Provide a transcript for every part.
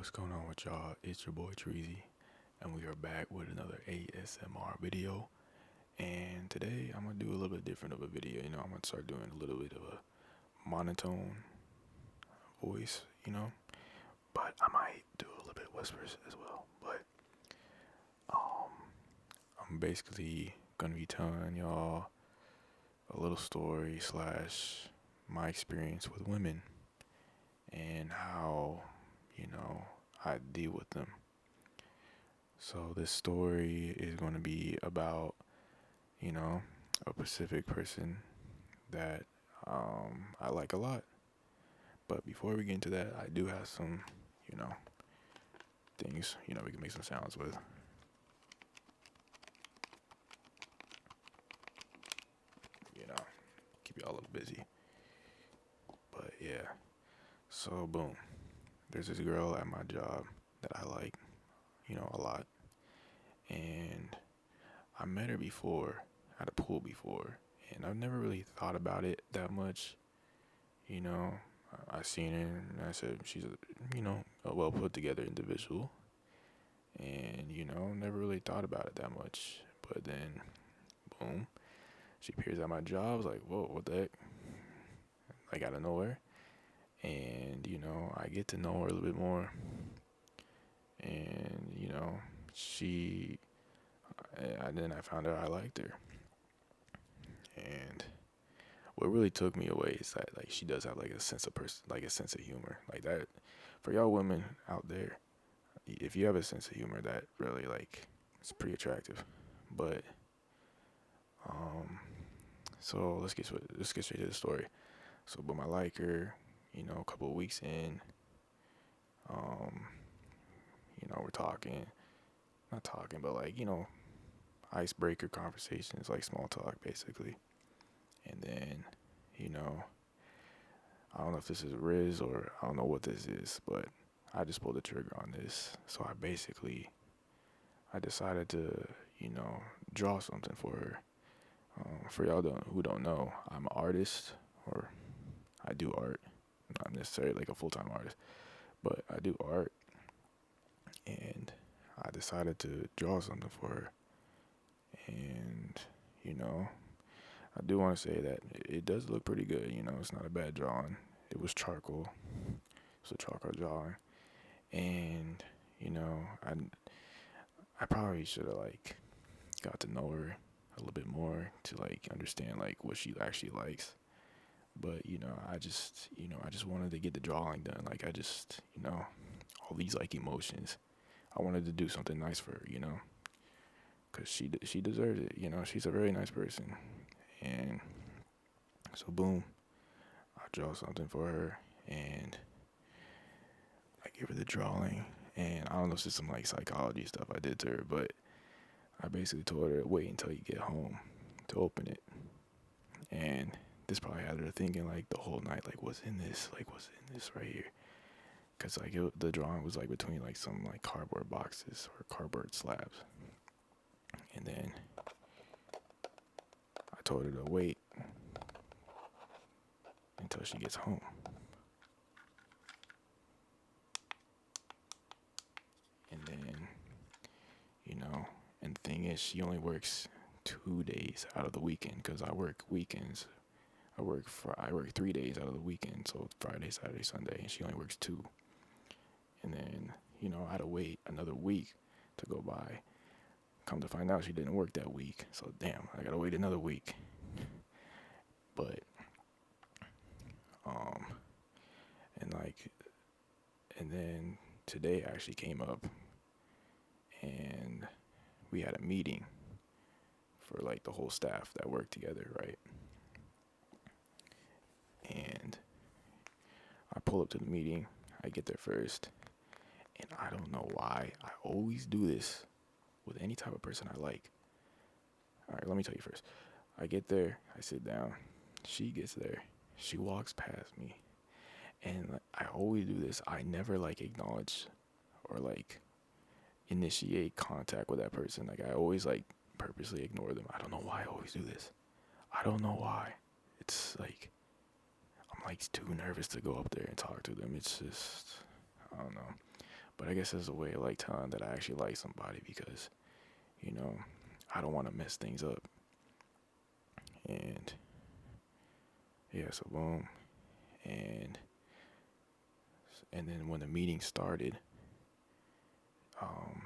what's going on with y'all? It's your boy Treasy, and we are back with another ASMR video. And today I'm gonna do a little bit different of a video. I'm gonna start doing a little bit of a monotone voice, but I might do a little bit of whispers as well. But um, I'm basically gonna be telling y'all a little story slash my experience with women and how you know I deal with them. So this story is going to be about, you know, a specific person that I like a lot. But before we get into that, I do have some, you know, things, we can make some sounds with, you know, keep y'all a little busy. But yeah, so boom, there's this girl at my job that I like, a lot. And I met her before at a pool before, and I've never really thought about it that much. You know, I seen her and I said she's a well put together individual, and never really thought about it that much. But then, boom, she appears at my job. I was like, whoa, what the heck? Like out of nowhere, and I get to know her a little bit more, and she, and then I found out I liked her, and what really took me away is that like she does have like a sense of like a sense of humor like that. For y'all women out there, if you have a sense of humor, that really like it's pretty attractive. But um, so let's get straight to the story. So, but I like her, a couple of weeks in, um, we're talking, not talking, but like icebreaker conversations, like small talk basically, and then you know I don't know if this is Riz or I don't know what this is, but I just pulled the trigger on this. So I decided to, you know, draw something for her. For y'all who don't know, I'm an artist, or I do art. Not necessarily like a full time artist, but I do art, and I decided to draw something for her. And you know, I do want to say that it does look pretty good. It's not a bad drawing. It was charcoal. It's a charcoal drawing, and you know, I probably should have like got to know her a little bit more to like understand like what she actually likes. But I just wanted to get the drawing done. Like I just, all these like emotions. I wanted to do something nice for her, cause she deserves it. She's a very nice person, and so boom, I draw something for her, and I give her the drawing. And I don't know if it's some like psychology stuff I did to her, but I basically told her wait until you get home to open it. And this probably had her thinking like the whole night, like what's in this? Like what's in this right here? Cause like the drawing was like between like some like cardboard boxes or cardboard slabs. And then I told her to wait until she gets home. And then, you know, and the thing is, she only works 2 days out of the weekend because I work weekends. I work 3 days out of the weekend, so Friday, Saturday, Sunday, and she only works two. And then, I had to wait another week to go by. Come to find out, she didn't work that week, so damn, I gotta wait another week. But um, and like, and then today actually came up, and we had a meeting for like the whole staff that worked together, right? And I pull up to the meeting. I get there first, and I don't know why I always do this with any type of person I like. All right, let me tell you first. I get there, I sit down. She gets there. She walks past me, and like, I always do this. I never like acknowledge or like initiate contact with that person. Like I always like purposely ignore them. I don't know why I always do this. I don't know why. It's like I'm like too nervous to go up there and talk to them. It's just I don't know. But I guess it's a way of like telling that I actually like somebody because, you know, I don't want to mess things up. And yeah, so boom. And then when the meeting started, um,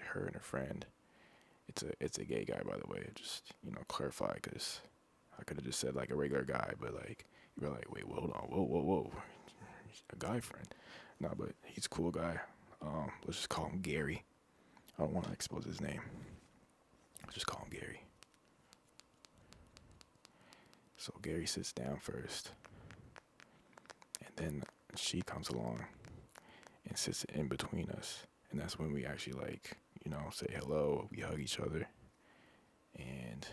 her and her friend, it's a gay guy, by the way. Just, clarify, because I could have just said like a regular guy, but like you were like, wait, hold on, whoa, a guy friend. No, but he's a cool guy. Let's just call him Gary. I don't want to expose his name. Let's just call him Gary. So Gary sits down first, and then she comes along and sits in between us, and that's when we actually like, say hello. We hug each other, and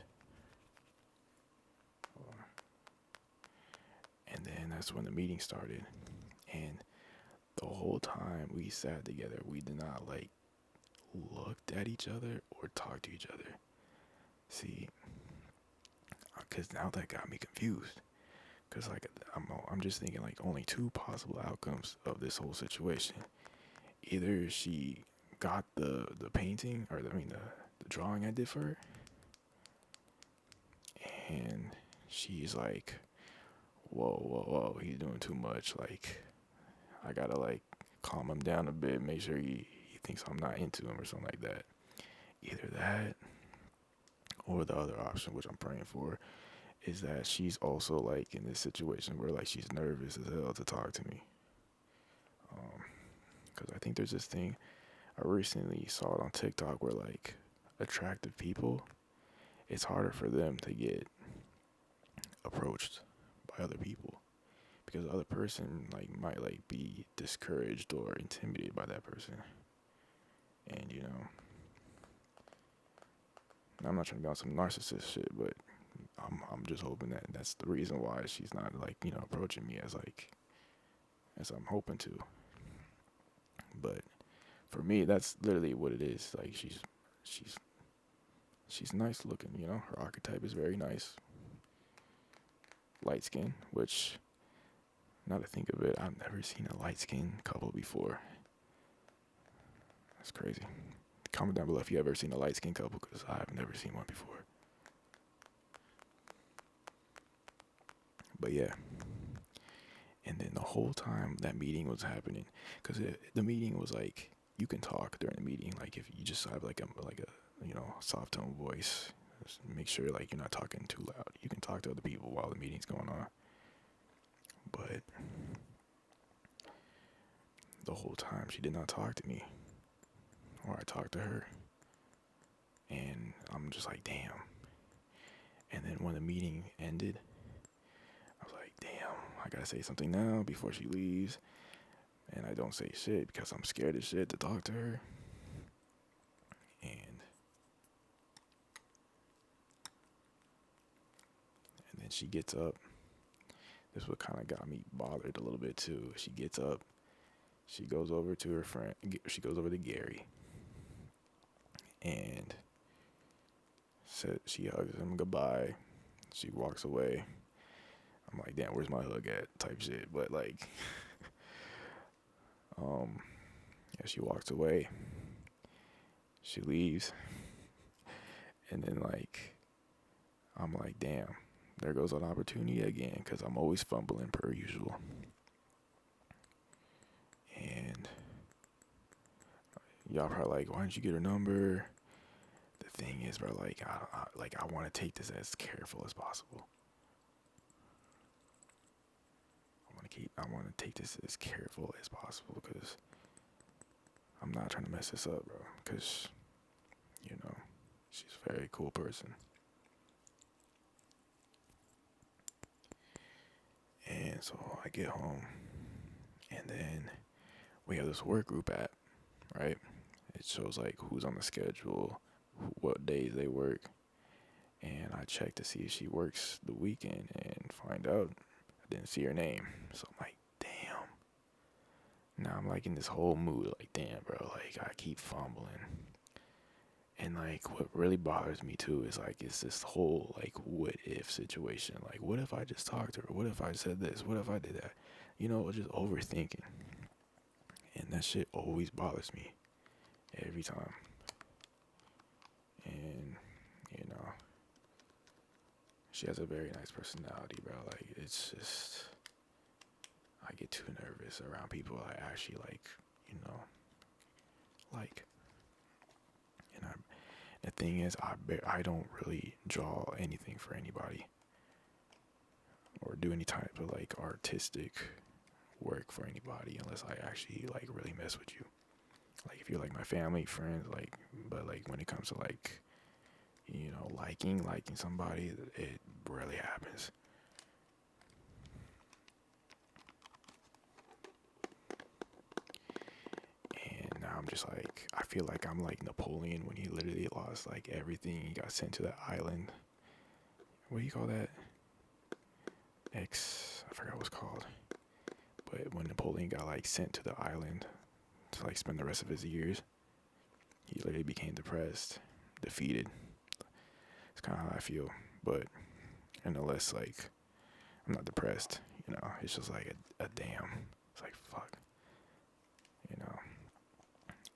then that's when the meeting started. And the whole time we sat together, we did not like looked at each other or talked to each other. See, because now that got me confused. Because like I'm just thinking like only two possible outcomes of this whole situation. Either she got the painting, or the drawing I did for her, and she's like, whoa, he's doing too much. Like, I gotta like calm him down a bit, make sure he thinks I'm not into him or something like that. Either that, or the other option, which I'm praying for, is that she's also like in this situation where like she's nervous as hell to talk to me. Because I think there's this thing I recently saw it on TikTok where like attractive people, it's harder for them to get approached by other people because the other person like might like be discouraged or intimidated by that person. And I'm not trying to be on some narcissist shit, but I'm just hoping that that's the reason why she's not like approaching me as I'm hoping to. But for me, that's literally what it is. Like she's she's nice looking. Her archetype is very nice, light skin. Which, now to think of it, I've never seen a light skinned couple before. That's crazy. Comment down below if you ever seen a light skinned couple, because I've never seen one before. But yeah. And then the whole time that meeting was happening, because the meeting was like, you can talk during the meeting, like if you just have like a soft tone voice, just make sure like you're not talking too loud. You can talk to other people while the meeting's going on. But the whole time she did not talk to me, or I talked to her, and I'm just like, damn. And then when the meeting ended, I was like, damn, I gotta say something now before she leaves. And I don't say shit because I'm scared as shit to talk to her. And then she gets up. This what kind of got me bothered a little bit too. She gets up. She goes over to her friend. She goes over to Gary. And she hugs him goodbye. She walks away. I'm like, damn, where's my hug at? Type shit. But like, yeah, she walks away. She leaves. And then like, I'm like, damn, there goes an opportunity again, because I'm always fumbling per usual. And y'all probably like, why didn't you get her number? The thing is, bro, like, I want to take this as careful as possible. I want to take this as careful as possible, because I'm not trying to mess this up, bro. Because, she's a very cool person. And so I get home, and then we have this work group app, right? It shows like who's on the schedule, what days they work, and I check to see if she works the weekend, and find out I didn't see her name. So I'm like, damn. Now I'm like in this whole mood, like, damn, bro, like I keep fumbling. And like what really bothers me too is like it's this whole like what if situation. Like, what if I just talked to her? What if I said this? What if I did that? Just overthinking. And And that shit always bothers me every time. And, you know, she has a very nice personality, bro. Like, it's just, I get too nervous around people I actually like, you know, like. And the thing is, I don't really draw anything for anybody or do any type of like artistic work for anybody unless I actually like really mess with you. Like if you're like my family, friends, like, but like when it comes to like, you know, liking somebody, it rarely happens. And now I'm just like, I feel like I'm like Napoleon when he literally lost like everything. He got sent to the island. What do you call that? I forgot what it's called. But when Napoleon got like sent to the island to like spend the rest of his years, he literally became depressed, defeated. It's kind of how I feel. But nonetheless, like, I'm not depressed. You know, it's just like a damn. It's like, fuck. You know,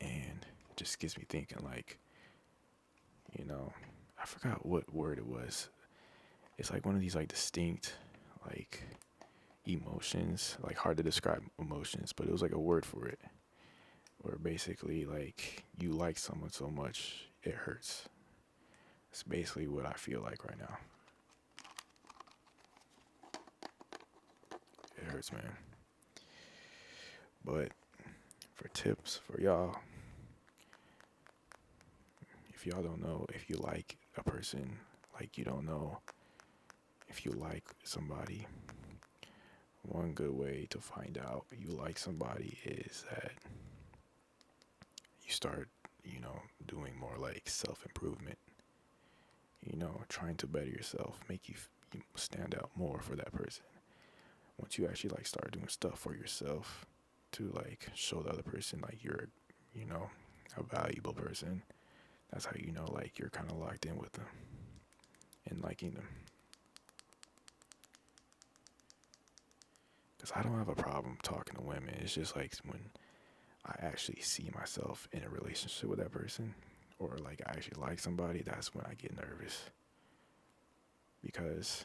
and it just gets me thinking, like, you know, I forgot what word it was. It's like one of these, like, distinct, like, emotions, like, hard to describe emotions, but it was like a word for it. Where basically, like, you like someone so much, it hurts. It's basically what I feel like right now. It hurts, man. But for tips for y'all, if y'all don't know if you like a person, like you don't know if you like somebody, one good way to find out you like somebody is that you start, you know, doing more like self improvement, you know, trying to better yourself, make you stand out more for that person. Once you actually like start doing stuff for yourself to like show the other person like you're, you know, a valuable person, that's how you know like you're kind of locked in with them and liking them. Because I don't have a problem talking to women. It's just like when I actually see myself in a relationship with that person or like I actually like somebody, that's when I get nervous. Because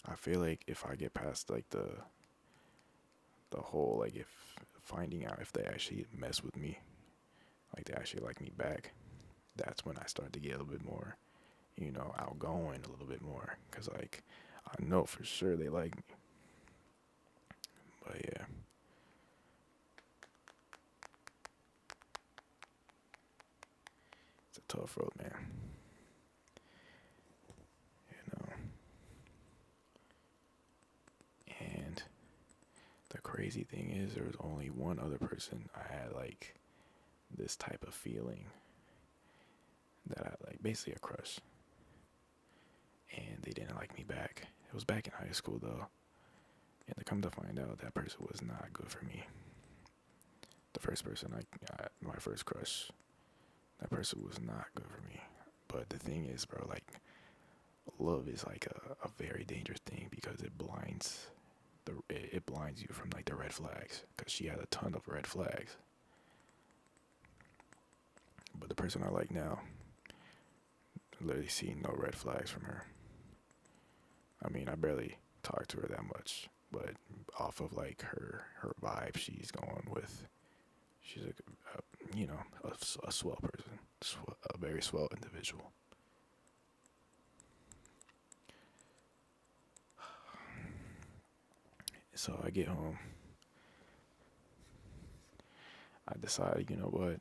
I feel like if I get past like the whole like if finding out if they actually mess with me, like they actually like me back, that's when I start to get a little bit more, you know, outgoing a little bit more. Cause like I know for sure they like me. But yeah, it's a tough road, man. You know, and the crazy thing is there was only one other person I had like this type of feeling that I like basically a crush, and they didn't like me back. It was back in high school though, and to come to find out that person was not good for me. The first person my first crush, that person was not good for me. But the thing is, bro, like love is like a very dangerous thing because it blinds you from like the red flags. Because she had a ton of red flags. But the person I like now, I literally see no red flags from her. I mean, I barely talk to her that much, but off of like her vibe she's going with, she's you know, a swell person, a very swell individual. So I get home, I decide, you know what,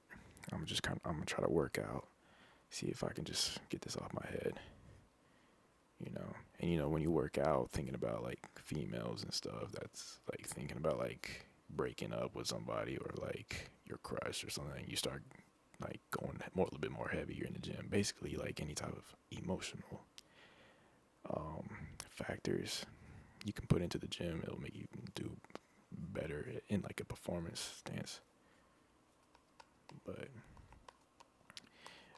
I'm gonna try to work out, see if I can just get this off my head, you know. And you know, when you work out, thinking about like females and stuff, that's like thinking about like breaking up with somebody or like your crush or something. You start like going more a little bit more heavier in the gym. Basically, like any type of emotional factors you can put into the gym, it'll make you do better in like a performance stance. But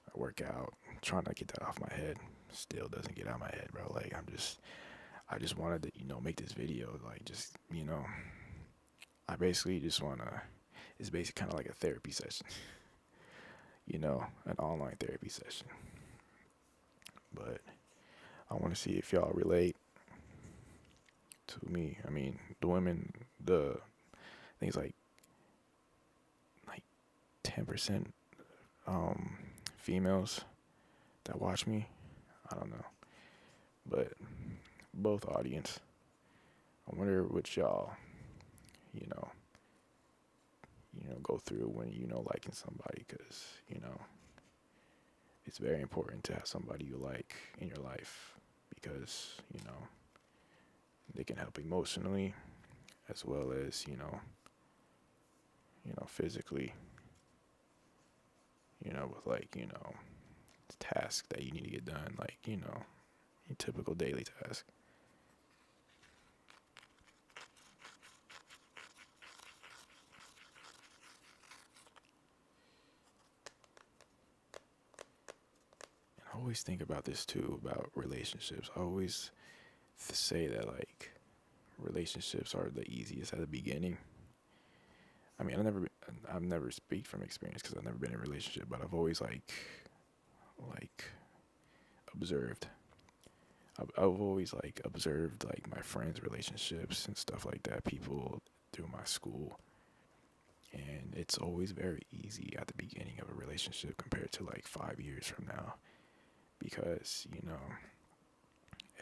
I work out, trying to get that off my head. Still doesn't get out of my head, bro. I just wanted to, you know, make this video. Like, just, you know, I basically just wanna. It's basically kind of like a therapy session, an online therapy session. But I want to see if y'all relate to me. I mean, the women, I think it's like 10% um females that watch me. I don't know, but both audience. I wonder what y'all, you know, go through when liking somebody, because it's very important to have somebody you like in your life, because they can help emotionally as well as physically, with like tasks that you need to get done, like your typical daily task. And I always think about this too, about relationships. I always say that like relationships are the easiest at the beginning. I mean, I've never speak from experience because I've never been in a relationship, but I've always like observed. I've always like observed like my friends' relationships and stuff like that. People through my school, and it's always very easy at the beginning of a relationship compared to like 5 years from now, because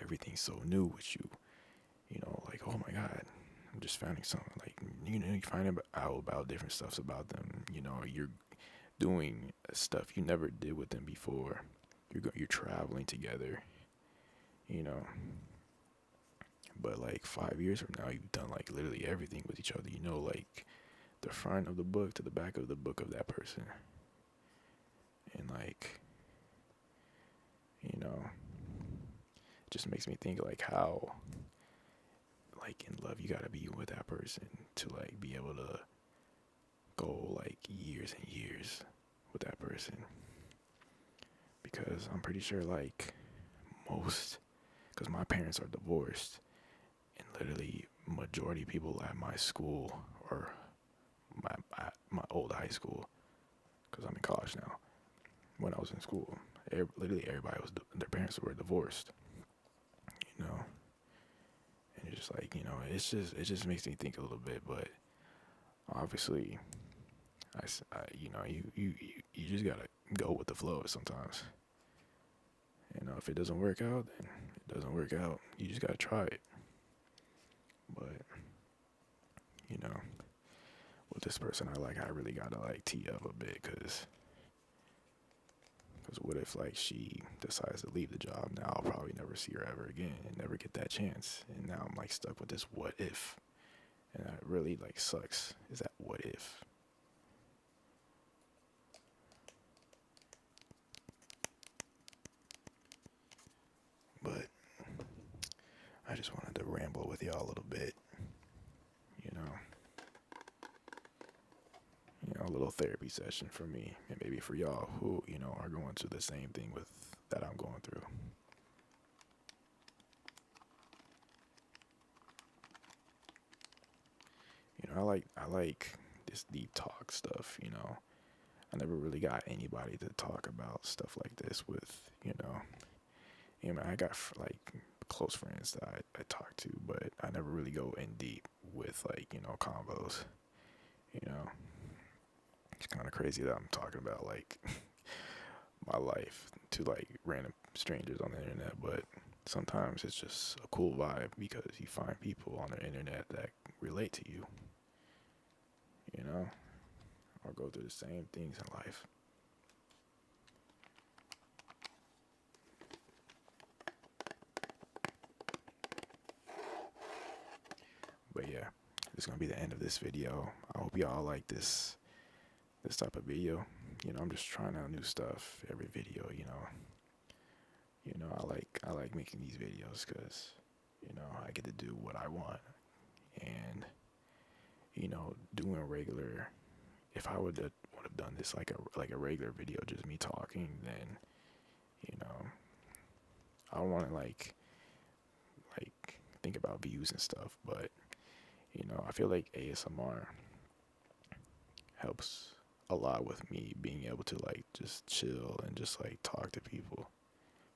everything's so new with you. Like, oh my god, I'm just finding something, like you find out about different stuffs about them. You're doing stuff you never did with them before. You're traveling together. You know, but like 5 years from now, you've done like literally everything with each other. Like the front of the book to the back of the book of that person, and like it just makes me think like how like in love you gotta be with that person to like be able to go like years and years with that person, because I'm pretty sure like most, because my parents are divorced, and literally majority of people at my school, or my old high school, because I'm in college now. When I was in school, literally everybody their parents were divorced. You know, and it's just like it just makes me think a little bit. But obviously, you just gotta go with the flow sometimes. If it doesn't work out, then it doesn't work out. You just gotta try it. But with this person I really gotta like tee up a bit, cause what if like she decides to leave the job? Now I'll probably never see her ever again and never get that chance. And now I'm like stuck with this what if, and that really like sucks. Is that what if? But I just wanted to ramble with y'all a little bit. You know, a little therapy session for me, and maybe for y'all who are going through the same thing with that I'm going through. I like this deep talk stuff. I never really got anybody to talk about stuff like this with. I got like close friends that I talk to, but I never really go in deep with like combos. You know, it's kind of crazy that I'm talking about like my life to like random strangers on the internet, but sometimes it's just a cool vibe because you find people on the internet that relate to you, or go through the same things in life. But yeah, this is gonna be the end of this video. I hope y'all like this type of video. I'm just trying out new stuff every video. I like making these videos because I get to do what I want, and doing regular. If I would have done this like a regular video, just me talking, then you know I don't want to like think about views and stuff. But I feel like ASMR helps a lot with me being able to like just chill and just like talk to people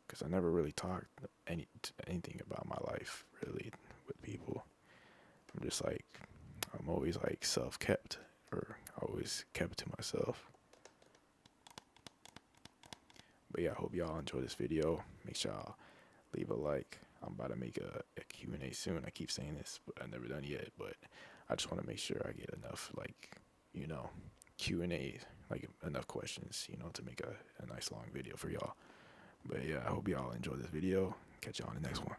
because I never really talked anything about my life really with people. I'm just like I'm always like self kept or always kept to myself. But yeah, I hope y'all enjoy this video. Make sure y'all leave a like. I'm about to make a Q&A soon. I keep saying this, but I've never done it yet. But I just want to make sure I get enough like you know Q&A, like enough questions, to make a nice long video for y'all. But yeah, I hope y'all enjoy this video. Catch y'all in the next one.